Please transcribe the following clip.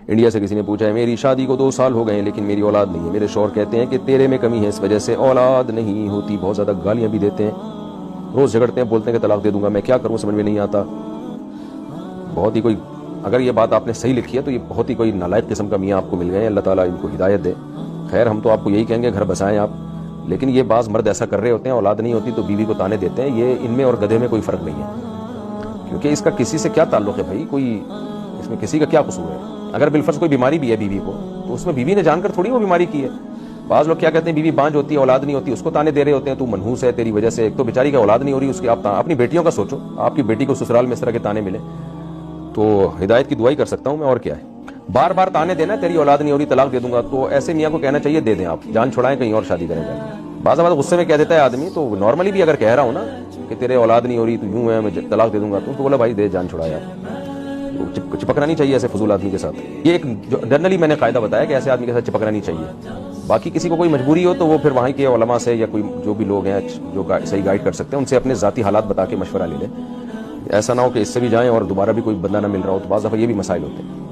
India سے کسی نے پوچھا ہے میری شادی کو 2 سال ہو گئے ہیں لیکن میری اولاد نہیں ہے، میرے شوہر کہتے ہیں کہ تیرے میں کمی ہے اس وجہ سے اولاد نہیں ہوتی، بہت زیادہ گالیاں بھی دیتے ہیں، روز جھگڑتے ہیں، بولتے ہیں کہ طلاق دے دوں گا، میں کیا کروں سمجھ میں نہیں آتا۔ بہت ہی کوئی، اگر یہ بات آپ نے صحیح لکھی ہے تو یہ بہت ہی کوئی نالائق قسم کا میاں آپ کو مل گئے ہیں، اللہ تعالیٰ ان کو ہدایت دے۔ خیر ہم تو آپ کو یہی کہیں گے گھر بسائیں آپ، لیکن یہ بعض مرد ایسا کر رہے ہوتے ہیں، اولاد نہیں ہوتی تو بیوی کو تانے دیتے ہیں، یہ ان میں اور گدھے میں کوئی فرق نہیں ہے، کیونکہ اس کا کسی سے کیا تعلق ہے بھائی، کوئی اس میں کسی کا کیا قصور ہے؟ اگر بالفرض کوئی بیماری بھی ہے بیوی کو تو اس میں بیوی نے جان کر تھوڑی وہ بیماری کی ہے۔ بعض لوگ کیا کہتے ہیں بیوی بانجھ ہوتی ہے، اولاد نہیں ہوتی، اس کو تانے دے رہے ہوتے ہیں تو منحوس ہے تیری وجہ سے، ایک تو بیچاری کا اولاد نہیں ہو رہی، اس کی آپ اپنی بیٹیوں کا سوچو، آپ کی بیٹی کو سسرال میں اس طرح کے تانے ملے تو ہدایت کی دعائی کر سکتا ہوں میں، اور کیا ہے۔ بار بار تانے دینا تیری اولاد نہیں ہو رہی طلاق دے دوں گا، تو ایسے میاں کو کہنا چاہیے دے دیں آپ، جان چھڑائیں کہیں اور شادی کریں گے۔ بعض اوقات غصے میں کہہ دیتا ہے آدمی، تو نارملی بھی اگر کہہ رہا ہوں نا کہ تیرے اولاد نہیں ہو رہی تو یوں ہے میں طلاق دے دوں گا، تو ان کو بولا بھائی دے جان چھڑایا، چپکنا نہیں چاہیے ایسے فضول آدمی کے ساتھ۔ یہ ایک جنرلی میں نے قاعدہ بتایا کہ ایسے آدمی کے ساتھ چپکنا نہیں چاہیے۔ باقی کسی کو کوئی مجبوری ہو تو وہ پھر وہاں کے علماء سے یا کوئی جو بھی لوگ ہیں جو صحیح گائیڈ کر سکتے ہیں ان سے اپنے ذاتی حالات بتا کے مشورہ لے لیں، ایسا نہ ہو کہ اس سے بھی جائیں اور دوبارہ بھی کوئی بندہ نہ مل رہا ہو، تو بعض دفعہ یہ بھی مسائل ہوتے ہیں۔